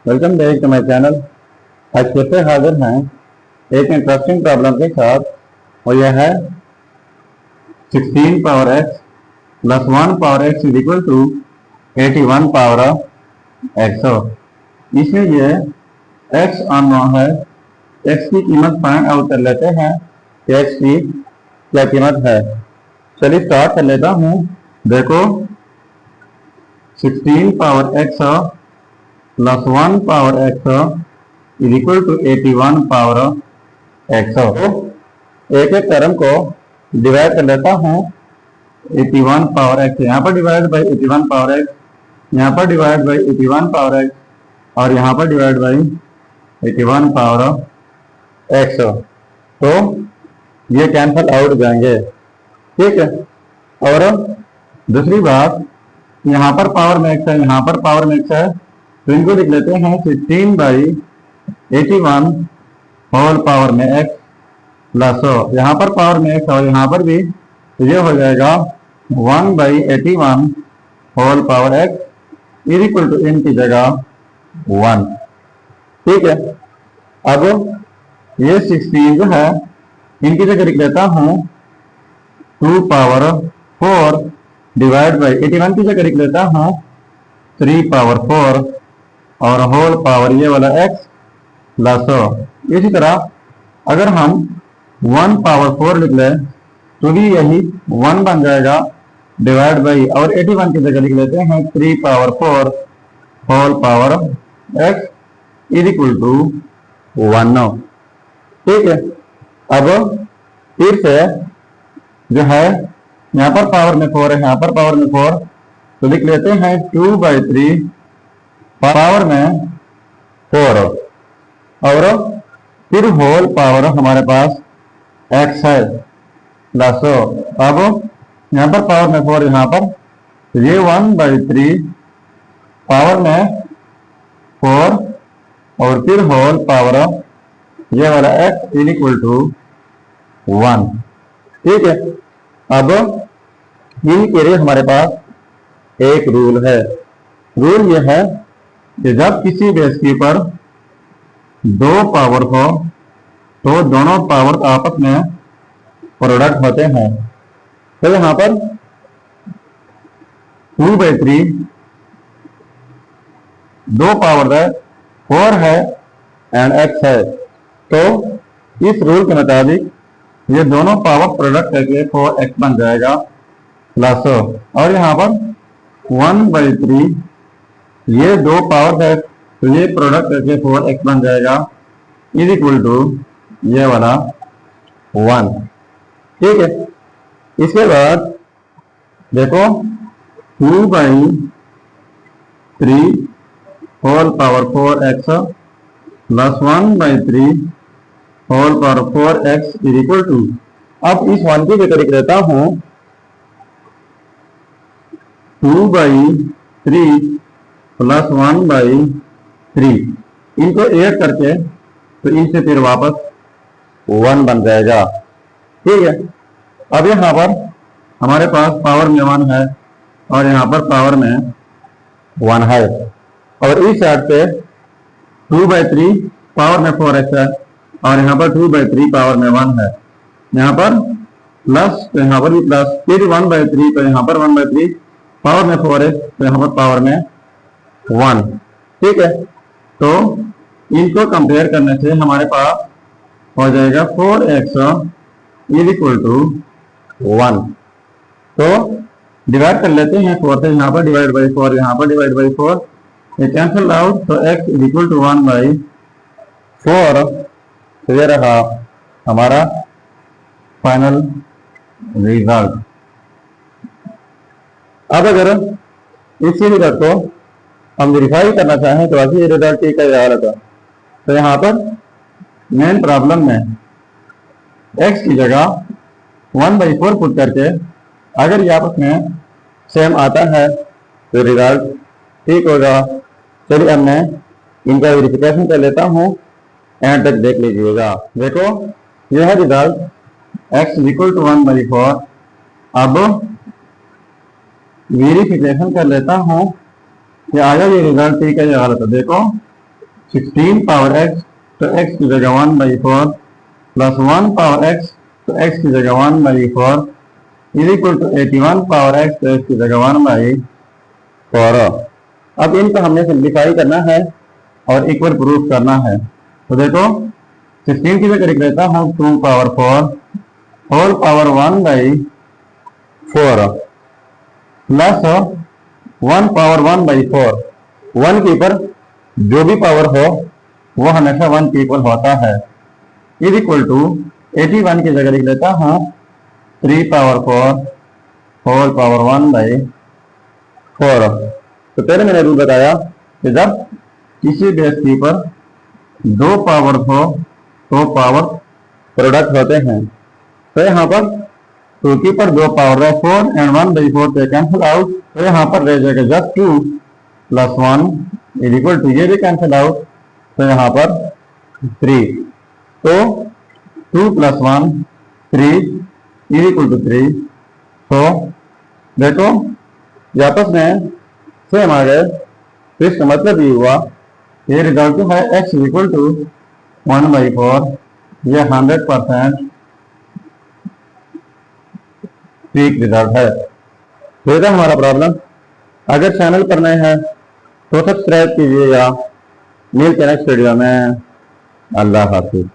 Welcome back to my channel. आज फिर से हाजिर हैं एक इंटरेस्टिंग प्रॉब्लम के साथ और यह है 16 power x plus 1 power x is equal to 81 power x। इसमें ये x अननोन है, x की कीमत फाइंड आउट कर लेते हैं कि x की क्या कीमत है। चलिए स्टार्ट कर लेता हूँ। देखो 16 power x plus 1 power x is equal to 81 power x। तो एक एक टर्म को डिवाइड कर लेता हूँ। 81 पावर x यहाँ पर डिवाइड बाई 81 पावर x, यहाँ पर डिवाइड बाई 81 पावर x और यहाँ पर डिवाइड बाई 81 पावर x। तो ये कैंसल आउट जाएंगे, ठीक है। और दूसरी बात, यहाँ पर पावर में x है, यहाँ पर पावर में x है, तो इनको लिख लेते हैं 16 बाई 81 होल पावर में x प्लस यहाँ पर पावर में x और यहाँ पर भी, तो ये हो जाएगा 1 by 81 whole power x is equal to इनकी जगह 1, ठीक है। अब ये 16 जो है इनकी जगह लिख लेता हूँ 2 पावर 4 डिवाइड बाई 81 की जगह लिख लेता हूँ 3 पावर 4 और होल पावर ये वाला x प्लस इसी तरह अगर हम 1 पावर 4 लिख लें तो भी यही 1 बन जाएगा डिवाइड बाई, और 81 की जगह लिख लेते हैं 3 power 4 whole power x is equal to 1, ठीक है। अब फिर से जो है यहाँ पर पावर में 4 है, यहाँ पर पावर में 4, तो लिख लेते हैं 2 बाई 3 पावर में 4 और फिर होल पावर हमारे पास x है प्लस, अब यहाँ पर पावर में 4, यहाँ पर ये 1 बाई 3 पावर में 4 और फिर होल पावर ये वाला x इज इक्वल टू 1, ठीक है। अब इनके लिए हमारे पास एक रूल है। रूल ये है कि जब किसी बेस के ऊपर 2 पावर हो तो दोनों पावर आपस में प्रोडक्ट होते हैं। तो यहाँ पर 2 बाई 3 2 पावर है, 4 है एंड x है, तो इस रूल के मुताबिक ये दोनों पावर प्रोडक्ट करके 4x बन जाएगा प्लस, और यहाँ पर 1 बाई 3 ये 2 पावर है तो ये प्रोडक्ट करके 4x बन जाएगा इज इक्वल टू ये वाला 1, ठीक है। इसके बाद देखो 2 by 3 whole power 4x plus 1 by 3 whole power 4x is equal to, अब इस 1 की जगह लिख लेता हूँ 2 बाई 3 प्लस 1 बाई 3, इनको ऐड करके तो इनसे फिर वापस 1 बन जाएगा, ठीक है। अब यहाँ पर हमारे पास पावर में 1 है और यहाँ पर पावर में 1 है, और इस साइड पे 2 बाई 3 पावर में 4x है और यहाँ पर 2 बाई 3 पावर में 1 है, यहाँ पर प्लस तो यहाँ पर भी प्लस, फिर 1 बाई 3 तो यहाँ पर 1 बाई 3 पावर में 4x तो यहाँ पर पावर में 1, ठीक है। तो इनको कंपेयर करने से हमारे पास हो जाएगा 4x इज इक्वल टू 1। तो डिवाइड कर लेते हैं 4 से, यहाँ पर डिवाइड बाई 4, यहाँ पर डिवाइड बाई 4, ये कैंसिल आउट, तो x is equal to 1 by 4। तो ये रहा हमारा फाइनल रिजल्ट। अब अगर इसी रिजल्ट को हम वेरीफाई करना चाहें तो ऐसे रिजल्ट ठीक है यार था, तो यहाँ पर मेन प्रॉब्लम में x की जगह 1 बाई 4 पुट करके अगर ये आपस में सेम आता है तो रिजल्ट ठीक होगा। चलिए अब मैं इनका वेरिफिकेशन कर लेता हूँ, एंड तक देख लीजिएगा। देखो यह है result x is equal to 1 by 4। अब वेरिफिकेशन कर लेता हूँ कि आया ये रिजल्ट ठीक है या गलत है। देखो 16 पावर x तो x की जगह 1/4 प्लस 1 पावर x तो x की जगह 1/4 is equal to 81 power x तो x की जगह 1/4। अब इनको हमने सिंप्लीफाई करना है और इक्वल प्रूफ करना है। तो देखो 16 की जगह लिख देता हूँ 2 power 4 whole power 1/4 plus 1 power 1/4। 1 के ऊपर जो भी पावर हो वो हमेशा 1 के इक्वल होता है। इज इक्वल टू 81 की जगह लिख देता हूँ 3 पावर 4 होल पावर 1/4। तो पहले मैंने रूल बताया कि जब किसी बेस के ऊपर दो पावर हो तो पावर प्रोडक्ट होते हैं। तो यहाँ पर 2 के ऊपर दो पावर है 4 एंड 1/4 से कैंसिल आउट। तो यहाँ पर रह जाएगा just 2 plus 1 is equal to ये भी कैंसिल आउट। तो यहाँ पर 3 तो 2 प्लस 1 3 इज इक्वल टू 3। तो देखो ये आपस में सेम आ गए। तो इसका मतलब ये हुआ ये रिजल्ट है x इज इक्वल टू 1/4। ये 100% ठीक रिजल्ट है। तो ये हमारा प्रॉब्लम। अगर चैनल पर नए हैं तो सब्सक्राइब कीजिएगा। मिलते हैं नेक्स्ट वीडियो में। अल्लाह हाफिज।